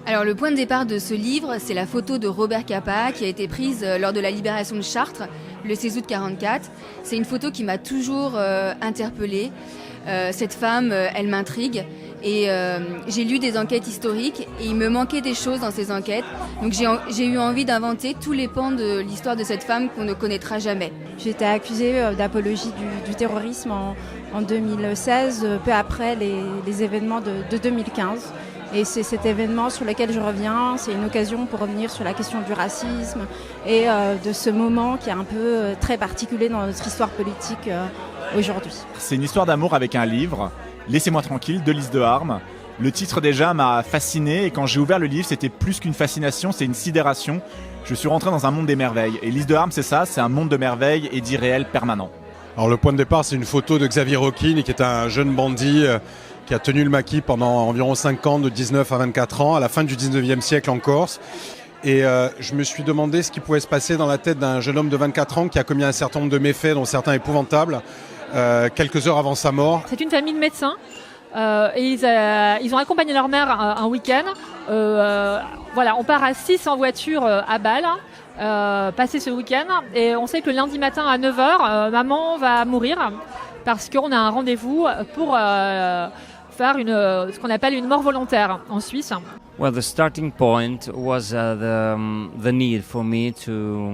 Alors le point de départ de ce livre, c'est la photo de Robert Capa qui a été prise lors de la libération de Chartres, le 16 août 1944. C'est une photo qui m'a toujours interpellée. Cette femme, elle m'intrigue et j'ai lu des enquêtes historiques et il me manquait des choses dans ces enquêtes. Donc j'ai eu envie d'inventer tous les pans de l'histoire de cette femme qu'on ne connaîtra jamais. J'ai été accusée d'apologie du terrorisme en 2016, peu après les événements de 2015. Et c'est cet événement sur lequel je reviens, c'est une occasion pour revenir sur la question du racisme et de ce moment qui est un peu très particulier dans notre histoire politique aujourd'hui. C'est une histoire d'amour avec un livre, Laissez-moi tranquille, de Lise de Harme. Le titre déjà m'a fasciné et quand j'ai ouvert le livre, c'était plus qu'une fascination, c'est une sidération. Je suis rentré dans un monde des merveilles. Et Lise de Harme, c'est ça, c'est un monde de merveilles et d'irréel permanent. Alors le point de départ, c'est une photo de Xavier Rocchini qui est un jeune bandit qui a tenu le maquis pendant environ 5 ans, de 19 à 24 ans, à la fin du 19e siècle en Corse. Et je me suis demandé ce qui pouvait se passer dans la tête d'un jeune homme de 24 ans qui a commis un certain nombre de méfaits, dont certains épouvantables, quelques heures avant sa mort. C'est une famille de médecins. Et ils ont accompagné leur mère un week-end. Voilà, on part à 6 en voiture à Bâle, passer ce week-end. Et on sait que le lundi matin à 9h, maman va mourir parce qu'on a un rendez-vous pour faire ce qu'on appelle une mort volontaire en Suisse. Well, the starting point was the need for me to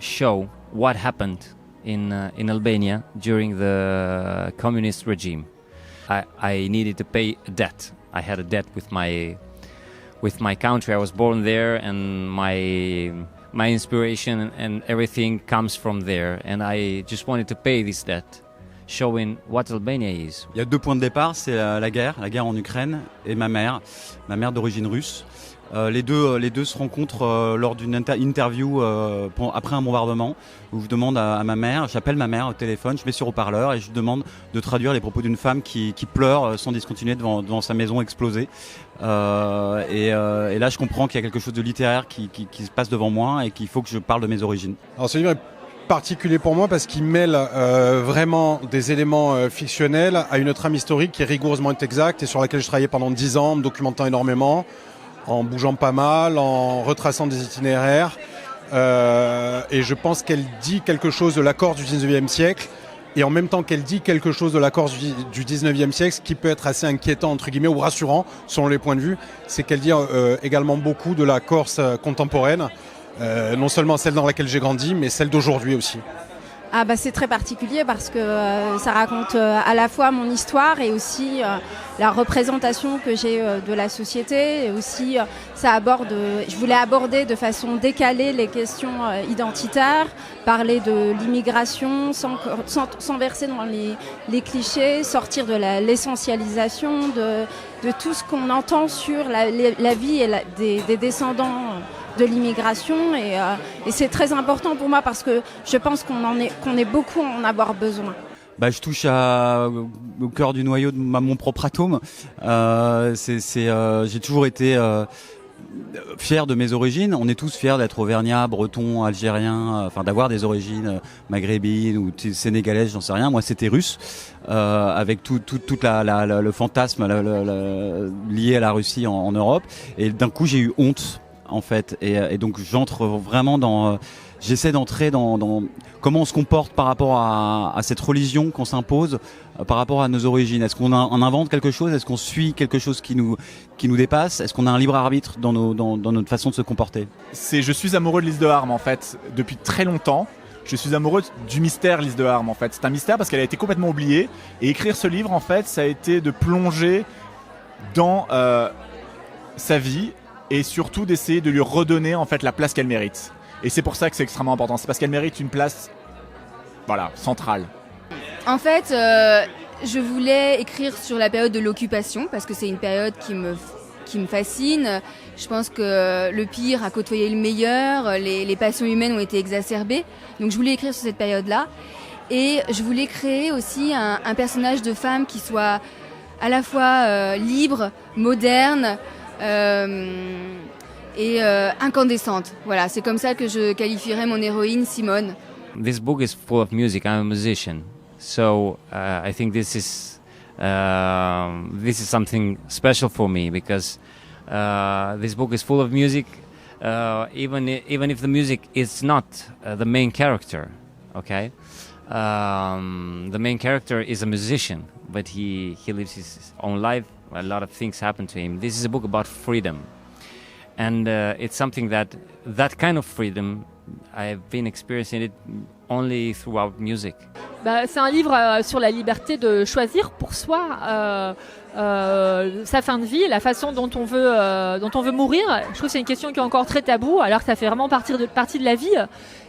show what happened in Albania during the communist regime. I needed to pay a debt. I had a debt with my country. I was born there, and my inspiration and everything comes from there. And I just wanted to pay this debt, showing what Albania is. Il y a 2 points de départ, c'est la guerre en Ukraine et ma mère d'origine russe. Les deux se rencontrent lors d'une interview après un bombardement où je demande à ma mère, j'appelle ma mère au téléphone, je mets sur haut-parleur et je demande de traduire les propos d'une femme qui pleure sans discontinuer devant sa maison explosée. Et là je comprends qu'il y a quelque chose de littéraire qui se passe devant moi et qu'il faut que je parle de mes origines. Alors ce livre est particulier pour moi parce qu'il mêle vraiment des éléments fictionnels à une trame historique qui est rigoureusement exacte et sur laquelle je travaillais pendant 10 ans, en me documentant énormément, en bougeant pas mal, en retraçant des itinéraires. Et je pense qu'elle dit quelque chose de la Corse du 19e siècle et en même temps qu'elle dit quelque chose de la Corse du 19e siècle, ce qui peut être assez inquiétant entre guillemets ou rassurant selon les points de vue, c'est qu'elle dit également beaucoup de la Corse contemporaine, non seulement celle dans laquelle j'ai grandi, mais celle d'aujourd'hui aussi. Ah bah c'est très particulier parce que ça raconte à la fois mon histoire et aussi la représentation que j'ai de la société et aussi je voulais aborder de façon décalée les questions identitaires, parler de l'immigration sans verser dans les clichés, sortir de l'essentialisation de tout ce qu'on entend sur la vie et des descendants de l'immigration et c'est très important pour moi parce que je pense qu'on est beaucoup à en avoir besoin. Je touche au cœur du noyau de mon propre atome. J'ai toujours été fier de mes origines. On est tous fiers d'être auvergnats, bretons, algériens, enfin d'avoir des origines maghrébines ou sénégalaises, j'en sais rien. Moi, c'était russe, avec tout le fantasme lié à la Russie en Europe. Et d'un coup, j'ai eu honte. En fait, et donc j'entre vraiment j'essaie d'entrer dans comment on se comporte par rapport à cette religion qu'on s'impose par rapport à nos origines. Est-ce qu'on invente quelque chose? Est-ce qu'on suit quelque chose qui nous dépasse? Est-ce qu'on a un libre arbitre dans notre façon de se comporter? Je suis amoureux de Lise de Harme en fait, depuis très longtemps. Je suis amoureux du mystère Lise de Harme en fait. C'est un mystère parce qu'elle a été complètement oubliée. Et écrire ce livre en fait, ça a été de plonger dans sa vie et surtout d'essayer de lui redonner en fait la place qu'elle mérite. Et c'est pour ça que c'est extrêmement important. C'est parce qu'elle mérite une place, centrale. En fait, je voulais écrire sur la période de l'occupation parce que c'est une période qui me fascine. Je pense que le pire a côtoyé le meilleur, les passions humaines ont été exacerbées. Donc je voulais écrire sur cette période-là. Et je voulais créer aussi un personnage de femme qui soit à la fois libre, moderne, et incandescente. Voilà, c'est comme ça que je qualifierais mon héroïne Simone. This book is full of music. I'm a musician, so I think this is This is something special for me because this book is full of music, even if the music is not the main character. Okay, the main character is a musician, but he lives his own life. A lot of things happen to him. This is a book about freedom, and it's something that kind of freedom I've been experiencing it only throughout music. C'est un livre sur la liberté de choisir pour soi sa fin de vie, la façon dont on veut mourir. Je trouve que c'est une question qui est encore très taboue, alors que ça fait vraiment partie de la vie.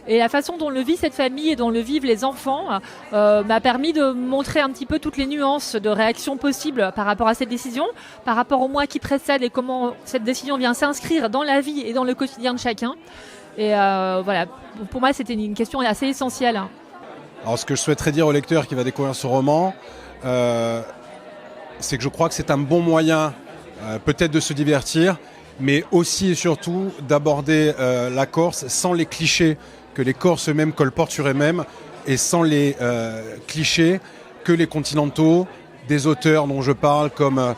Et la façon dont le vit cette famille et dont le vivent les enfants m'a permis de montrer un petit peu toutes les nuances de réaction possibles par rapport à cette décision, par rapport au mois qui précède et comment cette décision vient s'inscrire dans la vie et dans le quotidien de chacun. Et voilà, pour moi, c'était une question assez essentielle. Alors, ce que je souhaiterais dire au lecteur qui va découvrir ce roman, c'est que je crois que c'est un bon moyen, peut-être de se divertir, mais aussi et surtout d'aborder la Corse sans les clichés que les Corses eux-mêmes colportent sur eux-mêmes et sans les clichés que les continentaux, des auteurs dont je parle comme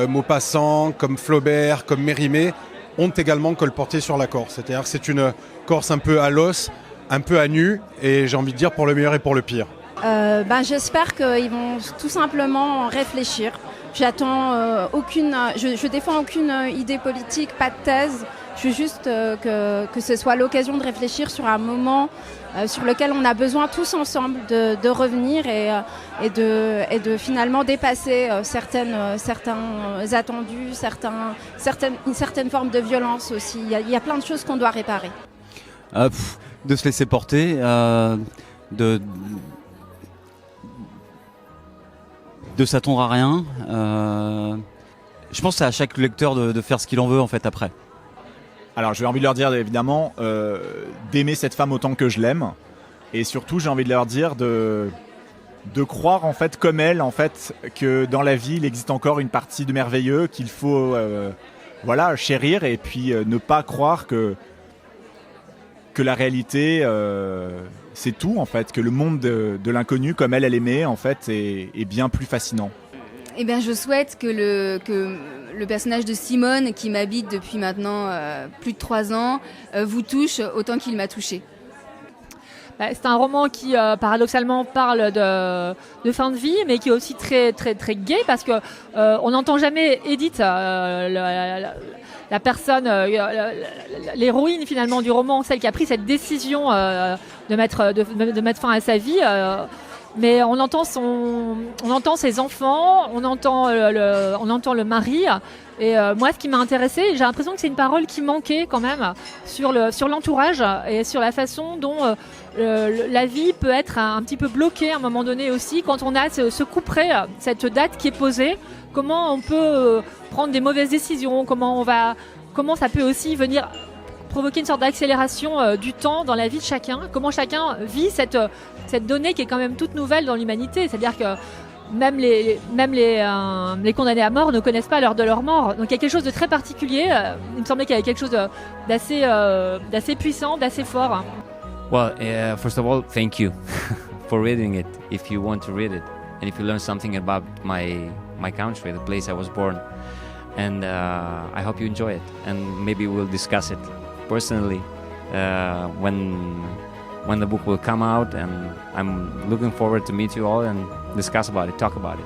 Maupassant, comme Flaubert, comme Mérimée, ont également colporté sur la Corse. C'est-à-dire que c'est une Corse un peu à l'os, un peu à nu, et j'ai envie de dire pour le meilleur et pour le pire. J'espère qu'ils vont tout simplement réfléchir. Je défends aucune idée politique, pas de thèse. Je veux juste que ce soit l'occasion de réfléchir sur un moment sur lequel on a besoin tous ensemble de revenir et de finalement dépasser certains attendus, une certaine forme de violence aussi. Il y a plein de choses qu'on doit réparer. De se laisser porter, de s'attendre à rien. Je pense que c'est à chaque lecteur de faire ce qu'il en veut en fait après. Alors j'ai envie de leur dire évidemment d'aimer cette femme autant que je l'aime, et surtout j'ai envie de leur dire de croire en fait comme elle en fait que dans la vie il existe encore une partie de merveilleux qu'il faut chérir, et puis ne pas croire que la réalité c'est tout en fait, que le monde de l'inconnu comme elle aimait en fait est bien plus fascinant. Eh bien, je souhaite que le personnage de Simone, qui m'habite depuis maintenant plus de 3 ans, vous touche autant qu'il m'a touchée. C'est un roman qui paradoxalement parle de fin de vie, mais qui est aussi très très très gai, parce que on n'entend jamais Edith, la personne, l'héroïne finalement du roman, celle qui a pris cette décision de mettre fin à sa vie. Mais on entend ses enfants, on entend le mari. Et moi, ce qui m'a intéressée, j'ai l'impression que c'est une parole qui manquait quand même sur l'entourage et sur la façon dont la vie peut être un petit peu bloquée à un moment donné aussi, quand on a ce couperet, cette date qui est posée. Comment on peut prendre des mauvaises décisions, comment ça peut aussi venir provoquer une sorte d'accélération du temps dans la vie de chacun, comment chacun vit cette donnée qui est quand même toute nouvelle dans l'humanité, c'est-à-dire que même les condamnés à mort ne connaissent pas l'heure de leur mort. Donc il y a quelque chose de très particulier, il me semblait qu'il y avait quelque chose d'assez puissant, d'assez fort. Well, first of all, thank you for reading it, if you want to read it, and if you learn something about my country, the place I was born, and I hope you enjoy it, and maybe we'll discuss it personally when the book will come out, and I'm looking forward to meet you all and discuss about it, talk about it.